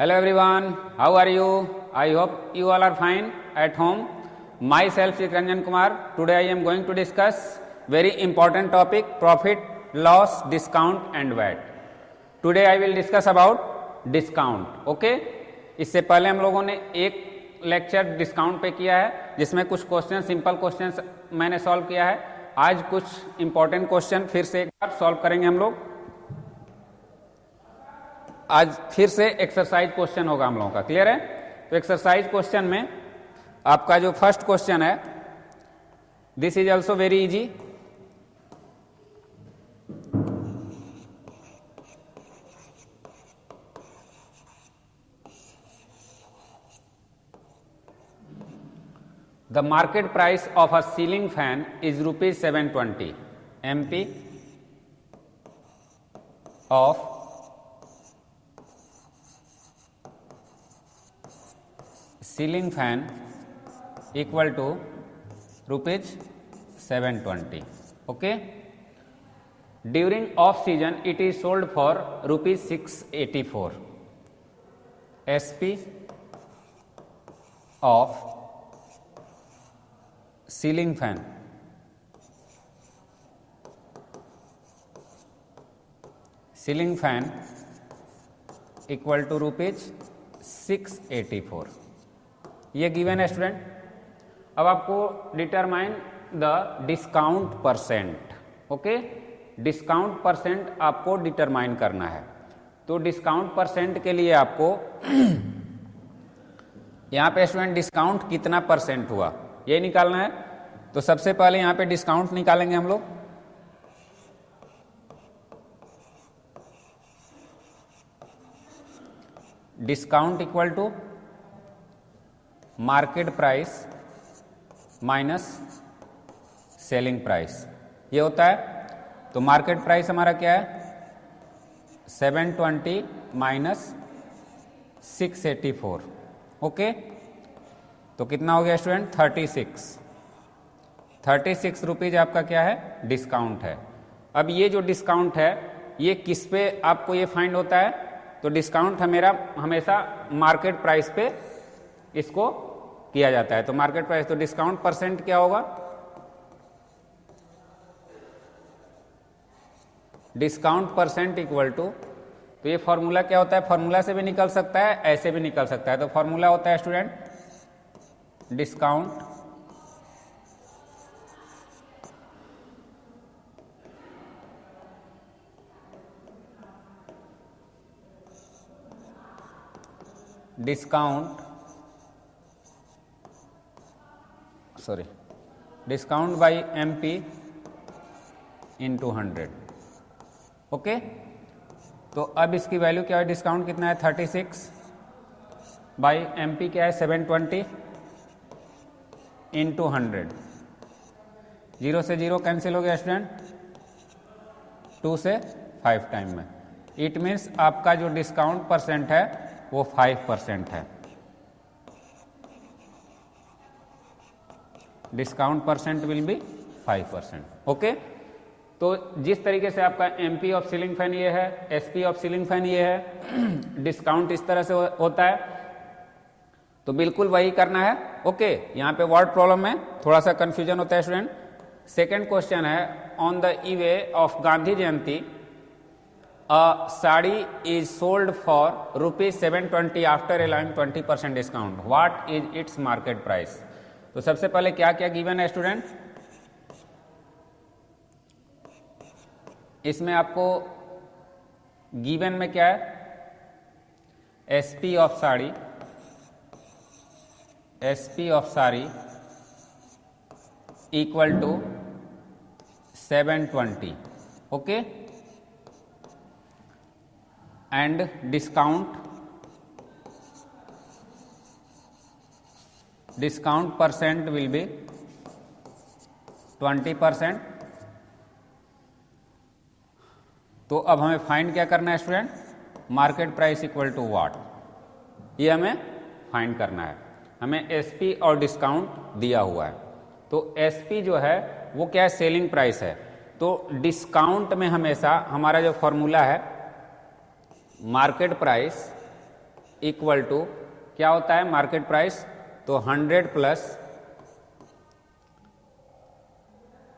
Hello everyone, how are you? I hope you all are fine at home. Myself is Ranjan Kumar. Today I am going to discuss very important topic, profit, loss, discount and VAT. Today I will discuss about discount. Okay? इससे पहले हम लोगों ने एक lecture discount पे किया है जिसमें कुछ क्वेश्चन सिंपल क्वेश्चन मैंने सॉल्व किया है। आज कुछ इंपॉर्टेंट क्वेश्चन फिर से एक बार सॉल्व करेंगे हम लोग। आज फिर से एक्सरसाइज क्वेश्चन होगा हम लोगों का, क्लियर है? तो एक्सरसाइज क्वेश्चन में आपका जो फर्स्ट क्वेश्चन है, this is also very easy. The market price of a ceiling fan is ₹720 MP of ceiling fan equal to ₹720. Okay, during off season it is sold for ₹684. SP of ceiling fan equal to ₹684. ये given है student. अब आपको determine the discount percent. Okay, discount percent आपको determine करना है। तो discount percent के लिए आपको यहां पे स्टूडेंट डिस्काउंट कितना परसेंट हुआ ये निकालना है। तो सबसे पहले यहां पे डिस्काउंट निकालेंगे हम लोग। Discount equal to market price minus selling price, ये होता है। तो मार्केट प्राइस हमारा क्या है? 720 माइनस 684। ओके, तो कितना हो गया स्टूडेंट? 36 रुपीज आपका क्या है? डिस्काउंट है। अब ये जो डिस्काउंट है ये किस पे आपको ये फाइंड होता है? तो डिस्काउंट मेरा हमेशा मार्केट प्राइस पे इसको किया जाता है। तो मार्केट प्राइस, तो डिस्काउंट परसेंट क्या होगा? डिस्काउंट परसेंट इक्वल टू, तो ये फॉर्मूला क्या होता है? फॉर्मूला से भी निकल सकता है, ऐसे भी निकल सकता है। तो फॉर्मूला होता है student discount discount by MP into 100। Okay, तो अब इसकी वैल्यू क्या है? डिस्काउंट कितना है? 36 बाई MP क्या है? 720 इंटू 100। 0 से 0 कैंसिल हो गया स्टूडेंट, 2 से 5 टाइम में। इट मीन्स आपका जो डिस्काउंट परसेंट है वो 5% है। Discount percent will B 5%। Okay, तो जिस तरीके से आपका MP ऑफ सीलिंग फैन ये है, SP ऑफ सीलिंग फैन ये है, डिस्काउंट इस तरह से होता है, तो बिल्कुल वही करना है। ओके, यहाँ पे वर्ड प्रॉब्लम में थोड़ा सा कंफ्यूजन होता है स्टूडेंट। सेकेंड क्वेश्चन है, on the e-way of Gandhi Jayanti a sari is sold for ₹720 after allowing 20% discount, what is its market price? तो सबसे पहले क्या क्या गिवन है स्टूडेंट? इसमें आपको गिवन में क्या है? SP of sari equal to 720। Okay, and discount percent will be 20%। तो अब हमें फाइंड क्या करना है student? Market price equal to what, ये हमें फाइंड करना है। हमें SP और डिस्काउंट दिया हुआ है। तो SP जो है वो क्या है? सेलिंग प्राइस है। तो डिस्काउंट में हमेशा हमारा जो फॉर्मूला है मार्केट प्राइस इक्वल टू क्या होता है मार्केट प्राइस, तो 100 plus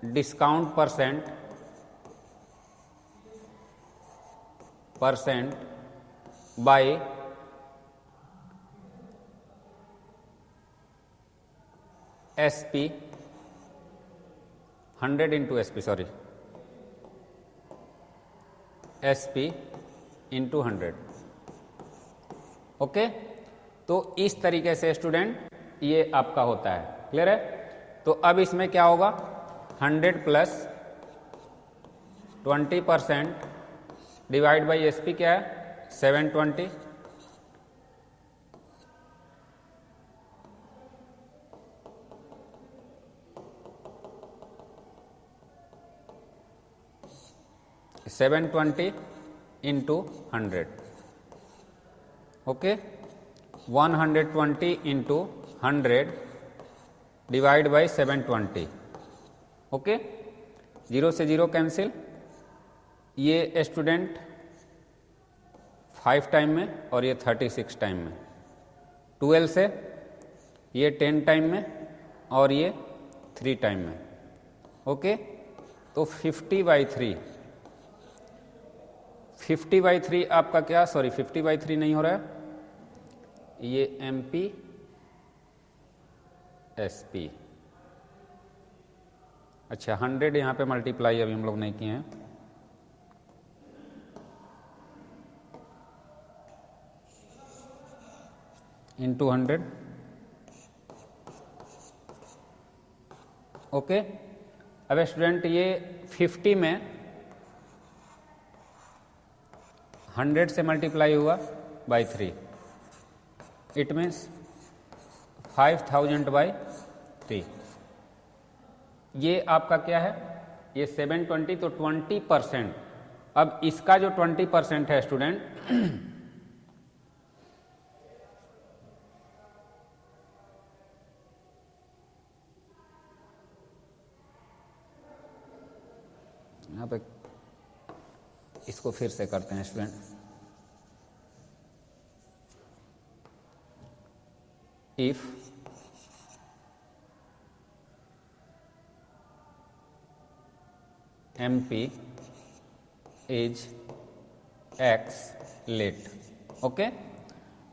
discount percent by SP 100 into SP sorry SP into 100। Okay, तो इस तरीके से स्टूडेंट ये आपका होता है। क्लियर है? तो अब इसमें क्या होगा, 100 प्लस 20% डिवाइड बाई SP क्या है 720, into 100। Okay, 120 into 100 divide by 720। Okay, 0 से 0 कैंसिल, ये स्टूडेंट 5 टाइम में और ये 36 टाइम में, 12 से ये 10 टाइम में और ये 3 टाइम में। ओके, तो 50/3 50/3 आपका क्या, सॉरी 50/3 नहीं हो रहा है, ये MP SP। अच्छा 100 यहाँ पे मल्टीप्लाई अभी हम लोग नहीं किए हैं, इंटू 100। ओके, अब स्टूडेंट ये 50 में 100 से मल्टीप्लाई हुआ बाई 3, इट मीन्स 5000/3। ये आपका क्या है, ये 720, तो 20%। अब इसका जो 20% है स्टूडेंट, यहाँ पे इसको फिर से करते हैं student. If MP is X let. Okay,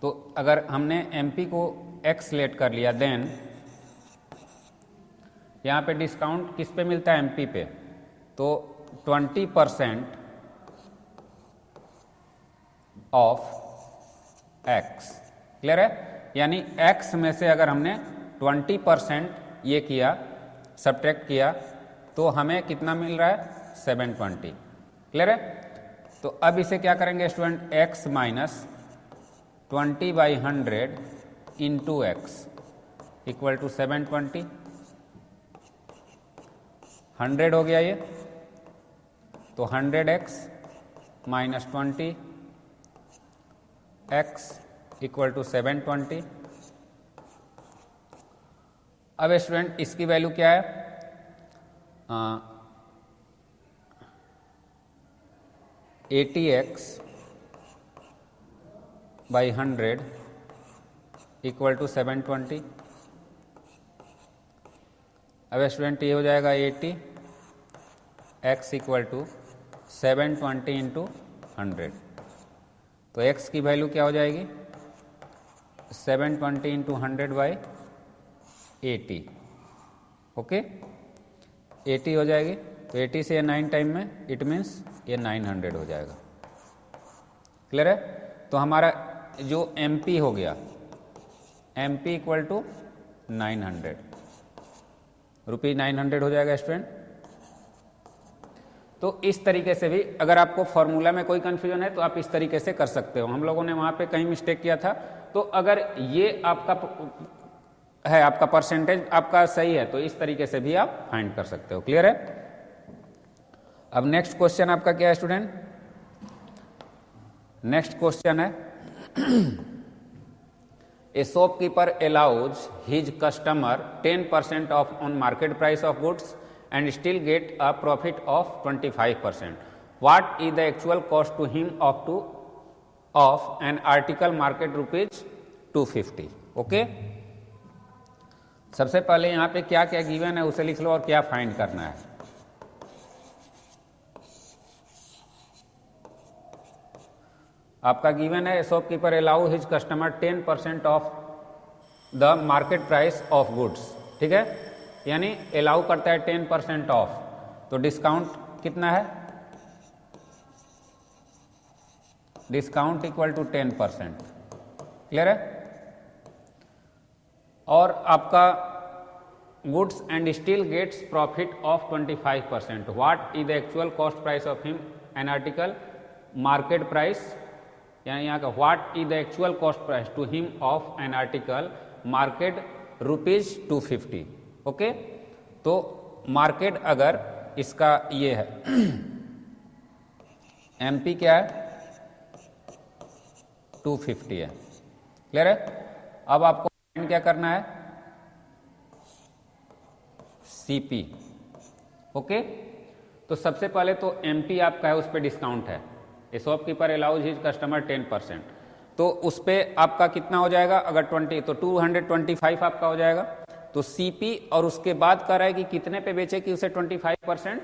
तो अगर हमने MP को X लेट कर लिया, देन यहाँ पे डिस्काउंट किस पे मिलता है, MP पे, तो 20% ऑफ X। क्लियर है? यानी X में से अगर हमने 20% ये किया, सब्ट्रैक्ट किया, तो हमें कितना मिल रहा है 720। क्लियर है? तो अब इसे क्या करेंगे student, X minus 20/100 into X equal to 720। 100 हो गया ये, तो 100x minus 20x equal to 720। अब स्टूडेंट इसकी वैल्यू क्या है, 80x बाई 100 इक्वल टू 720। अब स्टूडेंट ये हो जाएगा 80x इक्वल टू 720 इंटू 100। तो x की वैल्यू क्या हो जाएगी, 720 इंटू 100/80। ओके, 80 हो जाएगी, तो 80 से 9 टाइम में, इट मीन्स ये 900 हो जाएगा। क्लियर है? तो हमारा जो MP हो गया, MP इक्वल टू 900 रुपी 900 हो जाएगा स्टूडेंट। तो इस तरीके से भी अगर आपको फॉर्मूला में कोई कंफ्यूजन है तो आप इस तरीके से कर सकते हो। हम लोगों ने वहां पे कहीं मिस्टेक किया था, तो अगर ये आपका है, आपका परसेंटेज आपका सही है, तो इस तरीके से भी आप फाइंड कर सकते हो। क्लियर है? अब नेक्स्ट क्वेश्चन आपका क्या है स्टूडेंट, नेक्स्ट क्वेश्चन है, ए shopkeeper allows his customer 10% of on market price of goods and still get a profit of 25%. What is the actual cost to him of to of an article market rupees 250। Okay, सबसे पहले यहां पे क्या क्या given है उसे लिख लो और क्या फाइंड करना है। आपका गिवन है shopkeeper allow his customer 10% of the market price of goods. ठीक है, यानी अलाउ करता है 10% ऑफ, तो डिस्काउंट कितना है? Discount equal to 10%। क्लियर है? और आपका goods and still gets profit of 25%। What is the actual cost price of him an article market price, यानी यहाँ का what is the actual cost price to him of an article market rupees 250। Okay, तो market अगर इसका ये है MP क्या है? 250 है। क्लियर है? अब आपको क्या करना है? सीपी। ओके, तो सबसे पहले तो एमपी आपका है, उस पर डिस्काउंट है। ए शॉपकीपर अलाउज हिज कस्टमर 10%, तो उस पर आपका कितना हो जाएगा? अगर 20 तो 225 आपका हो जाएगा। तो सीपी और उसके बाद कह रहा है कि कितने पे बेचे कि उसे 25%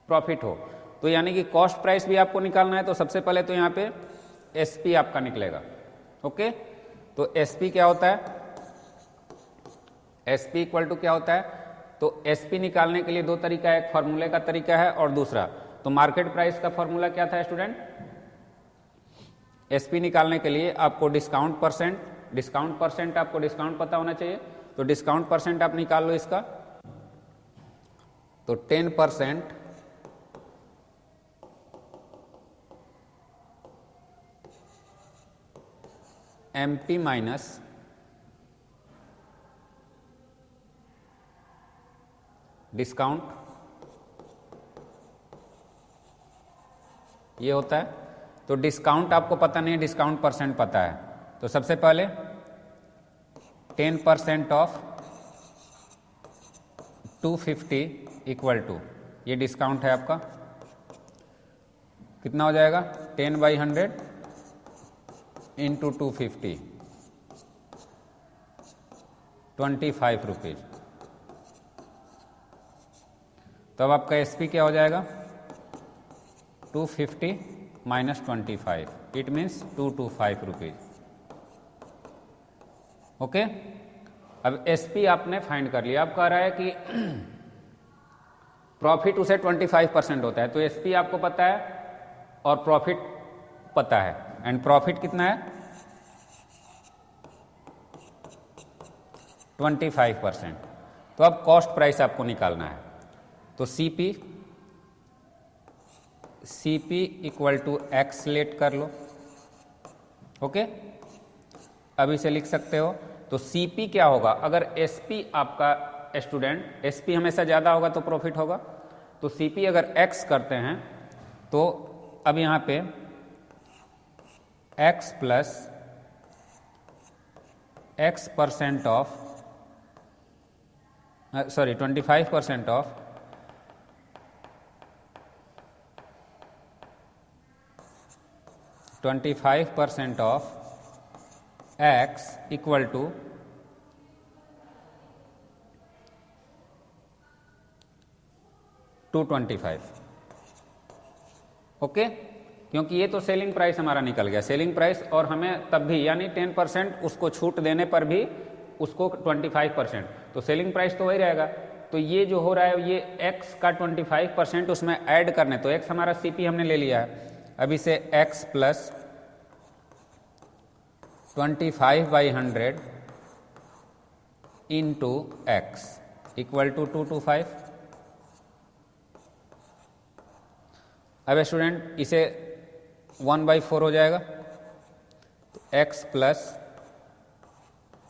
प्रॉफिट हो, तो यानी कि कॉस्ट प्राइस भी आपको निकालना है। तो सबसे पहले तो यहाँ पे एसपी आपका निकलेगा। ओके, तो एसपी क्या होता है? एसपी इक्वल टू क्या होता है? तो एसपी निकालने के लिए दो तरीका है, एक फॉर्मूले का तरीका है और दूसरा तो मार्केट प्राइस का फॉर्मूला क्या था स्टूडेंट? एसपी निकालने के लिए आपको डिस्काउंट परसेंट आपको डिस्काउंट पता होना चाहिए, तो डिस्काउंट परसेंट आप निकाल लो इसका। तो 10% एमपी माइनस डिस्काउंट, ये होता है। तो डिस्काउंट आपको पता नहीं है, डिस्काउंट परसेंट पता है। तो सबसे पहले 10% ऑफ 250 इक्वल टू, ये डिस्काउंट है आपका, कितना हो जाएगा? 10/100 इंटू 250, 25 रुपीज। तो अब आपका एसपी क्या हो जाएगा? 250 minus 25, it means 225 rupees. Okay, अब एसपी आपने फाइंड कर लिया। अब कह रहा है कि प्रॉफिट उसे 25% होता है, तो एसपी आपको पता है और प्रॉफिट पता है, एंड प्रॉफिट कितना है? 25%। तो अब कॉस्ट प्राइस आपको निकालना है। तो CP equal to X let कर लो। ओके, अब इसे लिख सकते हो। तो सीपी क्या होगा? अगर एसपी आपका स्टूडेंट, एसपी हमेशा ज़्यादा होगा तो प्रॉफिट होगा। तो सीपी अगर एक्स करते हैं तो अब यहाँ पे X plus X percent of 25% of 25% of X equal to 225। Okay, क्योंकि ये तो सेलिंग प्राइस हमारा निकल गया, सेलिंग प्राइस, और हमें तब भी यानी 10% उसको छूट देने पर भी उसको 25%, तो सेलिंग प्राइस तो वही रहेगा। तो ये जो हो रहा है ये x का 25% उसमें ऐड करने, तो x हमारा सीपी हमने ले लिया है। अब इसे x plus 25/100 into X equal to 225। अब स्टूडेंट इसे 1/4 हो जाएगा, तो x plus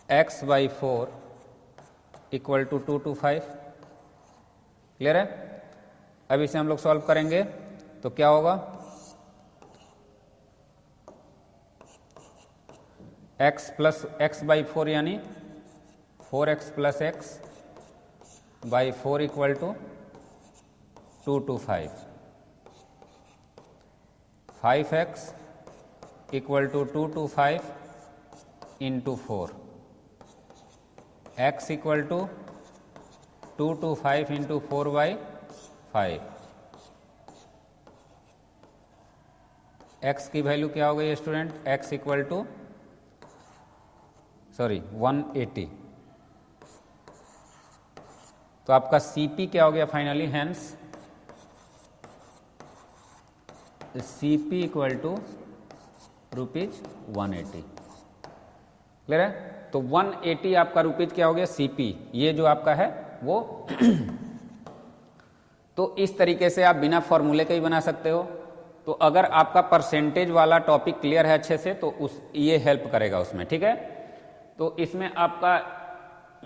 x/4 equal to 225। Clear है? अब इसे हम लोग सॉल्व करेंगे तो क्या होगा? x प्लस x/4 यानी 4x plus x/4 equal to 225। 5x equal to 225 into 4, x equal to 225 into 4/5। x की वैल्यू क्या हो गई स्टूडेंट? x equal to 180। तो आपका CP क्या हो गया finally? Hence CP equal to ₹180। Clear है? तो 180 आपका रुपीज क्या हो गया? CP। ये जो आपका है वो तो इस तरीके से आप बिना फॉर्मूले के ही बना सकते हो। तो अगर आपका परसेंटेज वाला टॉपिक क्लियर है अच्छे से तो ये हेल्प करेगा उसमें, ठीक है। तो इसमें आपका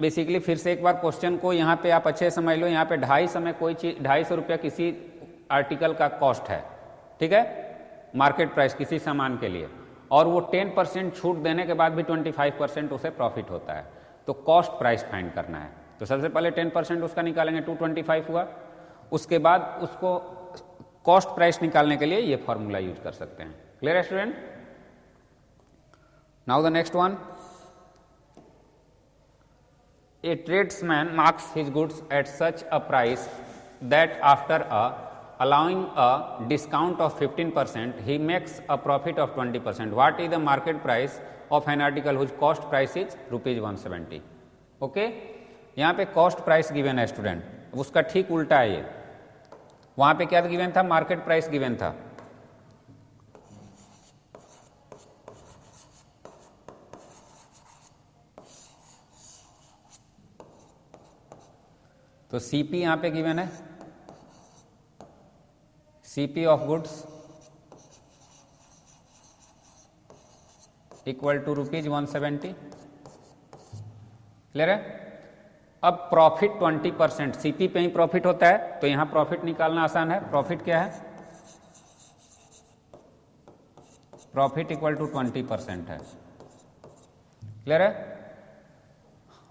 बेसिकली फिर से एक बार क्वेश्चन को यहाँ पे आप अच्छे समझ लो। यहाँ पे 250 में कोई चीज 250 रुपया किसी आर्टिकल का कॉस्ट है, ठीक है, मार्केट प्राइस किसी सामान के लिए, और वो 10% छूट देने के बाद भी 25% उसे प्रॉफिट होता है। तो कॉस्ट प्राइस फाइंड करना है। तो सबसे पहले 10% उसका निकालेंगे, 225 हुआ। उसके बाद उसको कॉस्ट प्राइस निकालने के लिए ये फॉर्मूला यूज कर सकते हैं। क्लियर है student? Now the next one, a tradesman marks his goods at such a price that after allowing a discount of 15% he makes a profit of 20%. What is the market price of an article whose cost price is ₹170? Okay, यहाँ पे cost price given है student, उसका ठीक उल्टा है ये। वहां पे क्या गिवन था? मार्केट प्राइस गिवन था। तो CP यहां पे गिवन है, CP of goods equal to ₹170। Clear है? अब प्रॉफिट 20%, CP पे ही प्रॉफिट होता है तो यहां प्रॉफिट निकालना आसान है। प्रॉफिट क्या है? प्रॉफिट इक्वल टू 20% है। क्लियर है?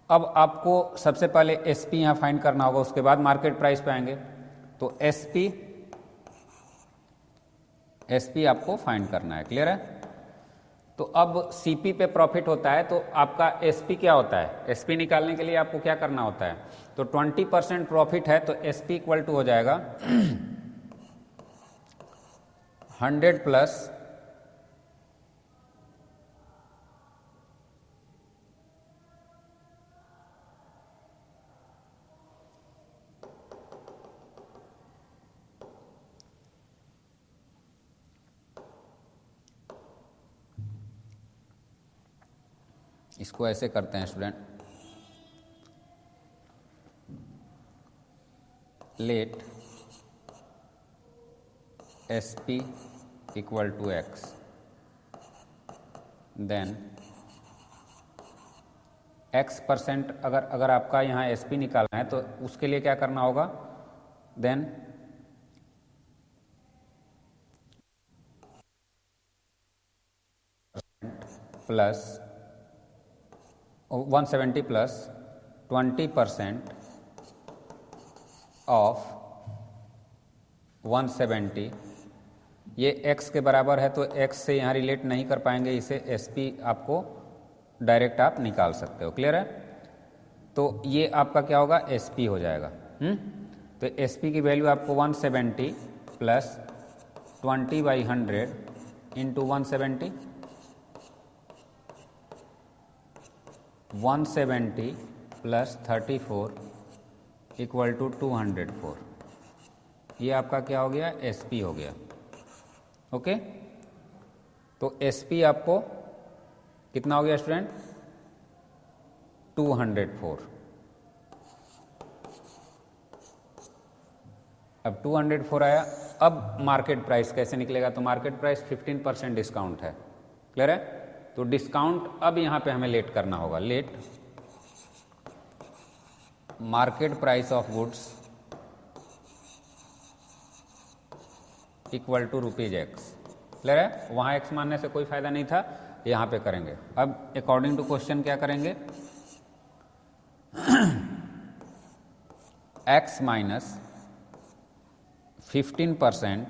अब आपको सबसे पहले SP यहां फाइंड करना होगा, उसके बाद मार्केट प्राइस पे आएंगे। तो SP आपको फाइंड करना है। क्लियर है? तो अब CP पे प्रॉफिट होता है तो आपका SP क्या होता है? SP निकालने के लिए आपको क्या करना होता है? तो 20% प्रॉफिट है तो SP इक्वल टू हो जाएगा 100 प्लस इसको ऐसे करते हैं student, let SP equal to X, then X% अगर आपका यहाँ SP निकालना है तो उसके लिए क्या करना होगा? देन प्लस 170 प्लस 20% ऑफ 170, ये x के बराबर है तो x से यहाँ रिलेट नहीं कर पाएंगे, इसे SP आपको डायरेक्ट आप निकाल सकते हो। क्लियर है? तो ये आपका क्या होगा? SP हो जाएगा। तो SP की वैल्यू आपको 170 plus 20/100 into 170, 170 plus 34 equal to 204। ये आपका क्या हो गया? SP हो गया। ओके, तो SP आपको कितना हो गया स्टूडेंट? 204। अब 204 आया। अब मार्केट प्राइस कैसे निकलेगा? तो मार्केट प्राइस 15% डिस्काउंट है। क्लियर है? तो डिस्काउंट अब यहां पे हमें लेट करना होगा, let market price of goods equal to ₹X। Clear है? वहां X मानने से कोई फायदा नहीं था, यहां पे करेंगे। अब अकॉर्डिंग टू क्वेश्चन क्या करेंगे? X minus 15%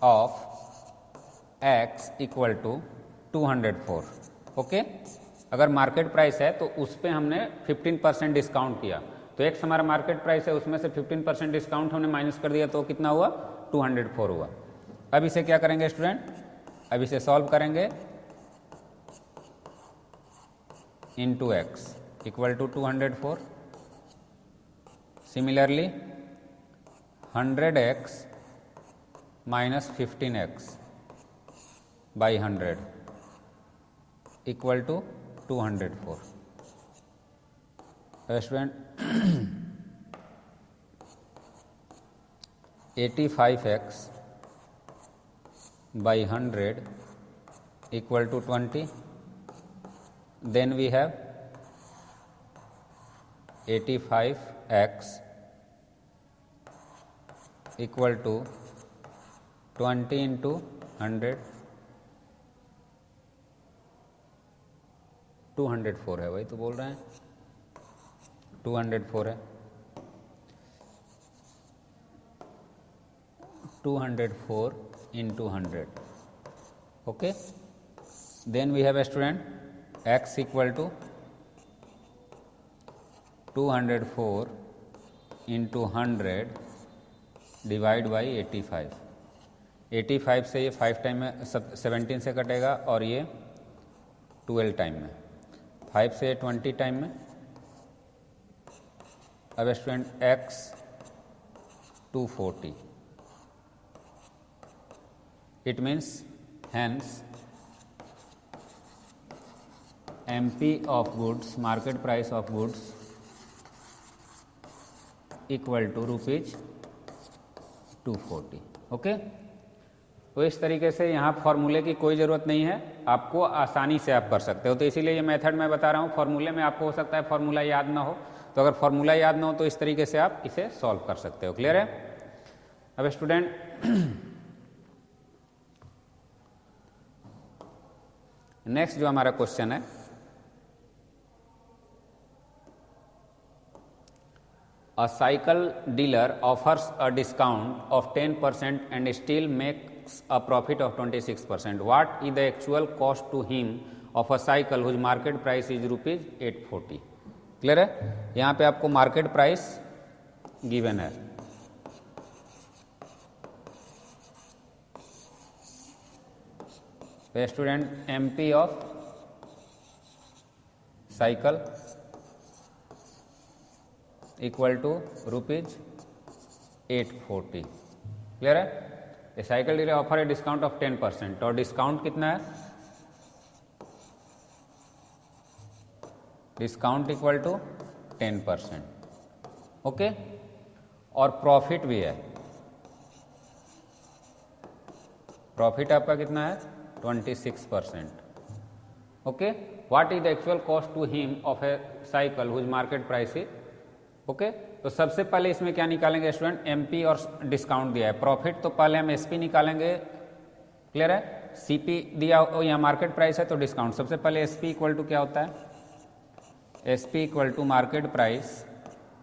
of X equal to 204। Okay, अगर मार्केट प्राइस है तो उस पर हमने 15% डिस्काउंट किया, तो एक्स हमारा मार्केट प्राइस है, उसमें से 15% डिस्काउंट हमने माइनस कर दिया, तो कितना हुआ? 204 हुआ। अब इसे क्या करेंगे स्टूडेंट? अब इसे सॉल्व करेंगे into X equal to 204। Similarly 100x minus 15x by 100 equal to 204। Student 85x by 100 equal to 20. Then we have 85x equal to 20 into 100, 204 है, वही तो बोल रहे हैं, 204 है, 204 into 100. Okay, then we have a student x equal to 204 into 100 divide by 85। 85 से ये 5 time में 17 से कटेगा और ये 12 टाइम में, 5 से 20 टाइम में। अब student x 240, it means hence MP of goods, market price of goods equal to rupees 240। Okay, तो इस तरीके से यहाँ फॉर्मूले की कोई ज़रूरत नहीं है, आपको आसानी से आप कर सकते हो। तो इसीलिए ये मेथड मैं बता रहा हूँ। फॉर्मूले में आपको हो सकता है फॉर्मूला याद ना हो, तो अगर फॉर्मूला याद ना हो तो इस तरीके से आप इसे सॉल्व कर सकते हो। क्लियर है? अब स्टूडेंट नेक्स्ट जो हमारा क्वेश्चन है, a cycle dealer offers a discount of 10% and still makes a profit of 26%. What is the actual cost to him of a cycle whose market price is rupees 840? Clear है? यहाँ पे आपको market price given है, student MP of cycle equal to rupees 840। Clear है? A cycle dealer offer a discount of 10%, और discount कितना है? Discount equal to 10%। Okay, और प्रॉफिट भी है। प्रॉफिट आपका कितना है? 26%। Okay, what is the actual cost to him of a cycle whose market price is. Okay, तो सबसे पहले इसमें क्या निकालेंगे स्टूडेंट? एमपी और डिस्काउंट दिया है। प्रॉफिट तो पहले हम एसपी निकालेंगे। क्लियर है? सीपी दिया हो, यहाँ मार्केट प्राइस है तो डिस्काउंट। सबसे पहले एसपी इक्वल टू क्या होता है? SP equal to market price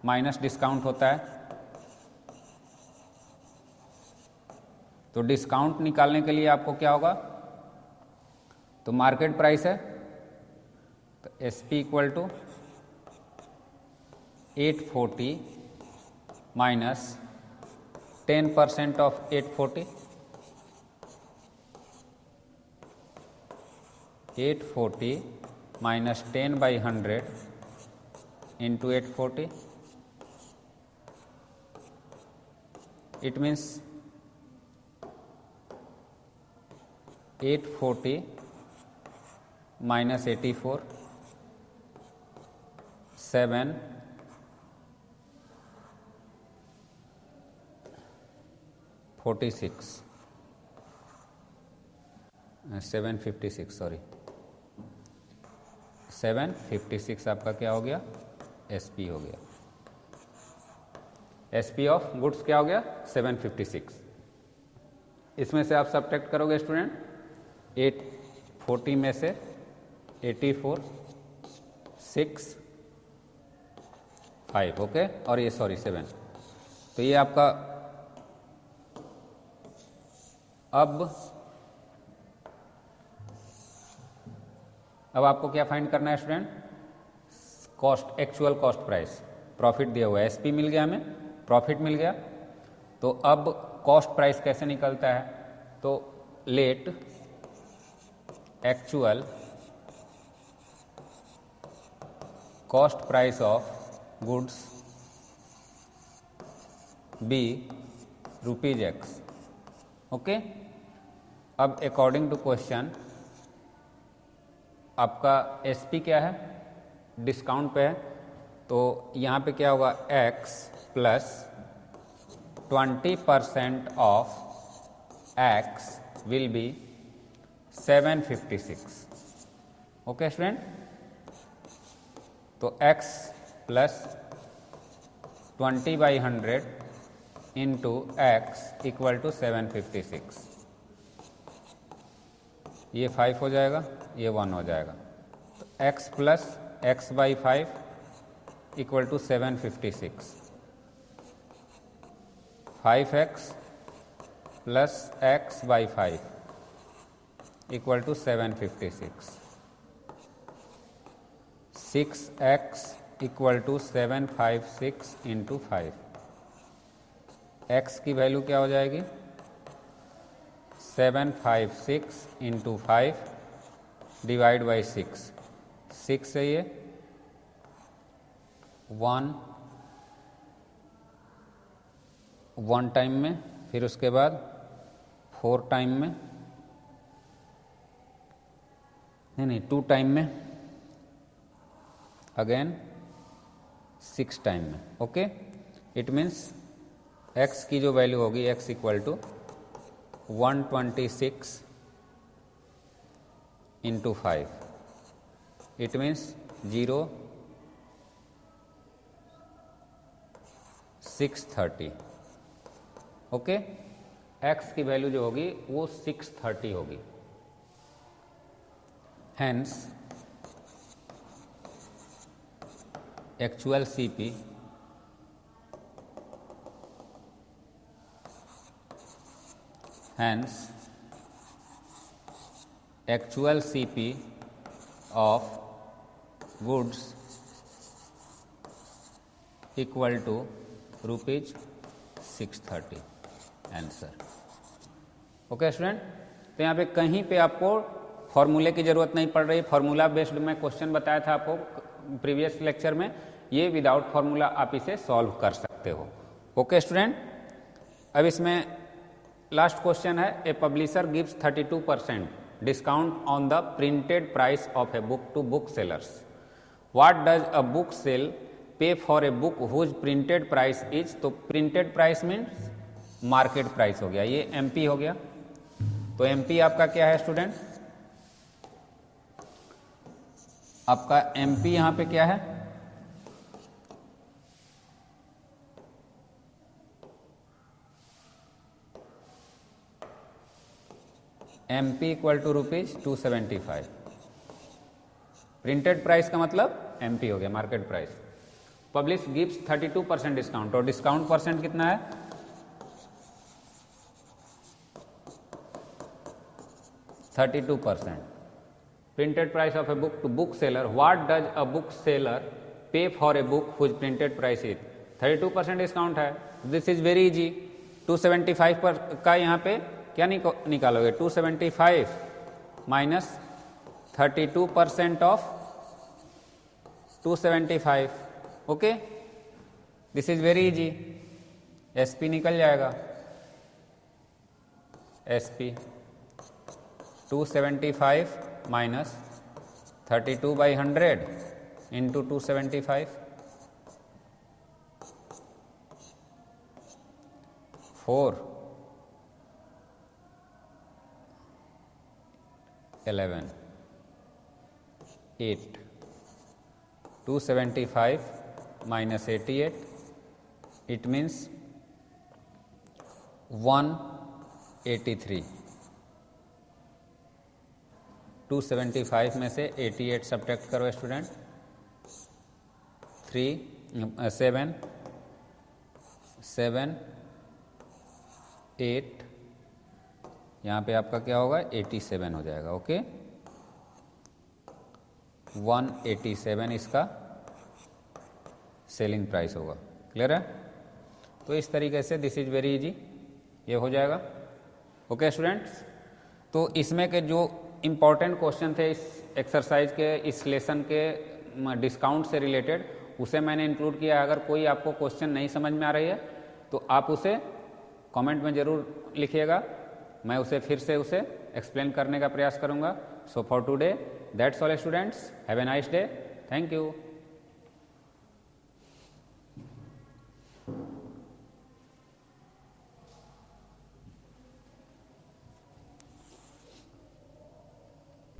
minus discount होता है। तो डिस्काउंट निकालने के लिए आपको क्या होगा? तो मार्केट प्राइस है तो SP equal to 840 minus 10% of 840, 840 minus 10 by 100 into 840, it means 840 minus 84, 756 sorry 756 आपका क्या हो गया? एसपी हो गया। एसपी ऑफ गुड्स क्या हो गया? 756। इसमें से आप सब्ट्रैक्ट करोगे स्टूडेंट 840 में से 84, 6, 5। ओके, और ये सॉरी 7, तो ये आपका अब आपको क्या फाइंड करना है student? Cost, actual cost price. Profit दिया हुआ है, एसपी मिल गया हमें, प्रॉफिट मिल गया। तो अब कॉस्ट प्राइस कैसे निकलता है? तो let actual cost price of goods be ₹X। Okay, अब अकॉर्डिंग टू क्वेश्चन आपका एसपी क्या है? डिस्काउंट पे है, तो यहाँ पे क्या होगा? x plus 20% of x will be 756। Okay student, तो x plus 20/100 into x equal to 756। ये 5 हो जाएगा, ये 1 हो जाएगा। तो x plus x/5 equal to 756। 5x plus x/5 equal to 756। 6x equal to 756 into 5। x की वैल्यू क्या हो जाएगी? 756 इंटू 5 डिवाइड बाई 6। 6 से ये 1 टाइम में, फिर उसके बाद 4 टाइम में, नहीं 2 टाइम में, अगेन 6 टाइम में। ओके, इट मीन्स x की जो वैल्यू होगी x equal to 126 into 5। It means 630। Okay, x की वैल्यू जो होगी वो 630 होगी। Hence actual CP of goods equal to ₹630 answer. Okay student, तो यहाँ पे कहीं पे आपको फॉर्मूले की ज़रूरत नहीं पड़ रही। फॉर्मूला बेस्ड मैं क्वेश्चन बताया था आपको प्रीवियस लेक्चर में, ये विदाउट फॉर्मूला आप इसे सॉल्व कर सकते हो। ओके स्टूडेंट, अब इसमें लास्ट क्वेश्चन है, a publisher gives 32% discount on the printed price of a book to book sellers. What does a book sell pay for a book whose printed price is? तो printed price means market price हो गया, ये MP हो गया। तो MP आपका क्या है स्टूडेंट? आपका एमपी यहां पे क्या है? MP equal to ₹275। Printed price का मतलब एमपी हो गया, market price. Publish gives 32% discount, और डिस्काउंट परसेंट कितना है? 32%। Printed price of a book to book seller. What does a book seller pay for a book whose printed price is? 32% discount है। This is very easy. 275 पर का यहाँ पे क्या निकालोगे? 275 minus 32% of 275। Okay, this is very easy. SP निकल जाएगा, SP 275 minus 32/100 into 275, 4 11 8 275 minus 88, it means 183। 275 में से 88 सब्ट्रैक्ट करो स्टूडेंट। 7 8 यहाँ पे आपका क्या होगा 87 हो जाएगा। ओके 187 इसका सेलिंग प्राइस होगा। क्लियर है? तो इस तरीके से दिस इज वेरी इजी, ये हो जाएगा। ओके स्टूडेंट्स, तो इसमें के जो इम्पॉर्टेंट क्वेश्चन थे इस एक्सरसाइज के, इस लेसन के डिस्काउंट से रिलेटेड, उसे मैंने इंक्लूड किया। अगर कोई आपको क्वेश्चन नहीं समझ में आ रही है तो आप उसे कमेंट में ज़रूर लिखिएगा, मैं उसे फिर से उसे एक्सप्लेन करने का प्रयास करूँगा। So for today that's all students, have a nice day, thank you.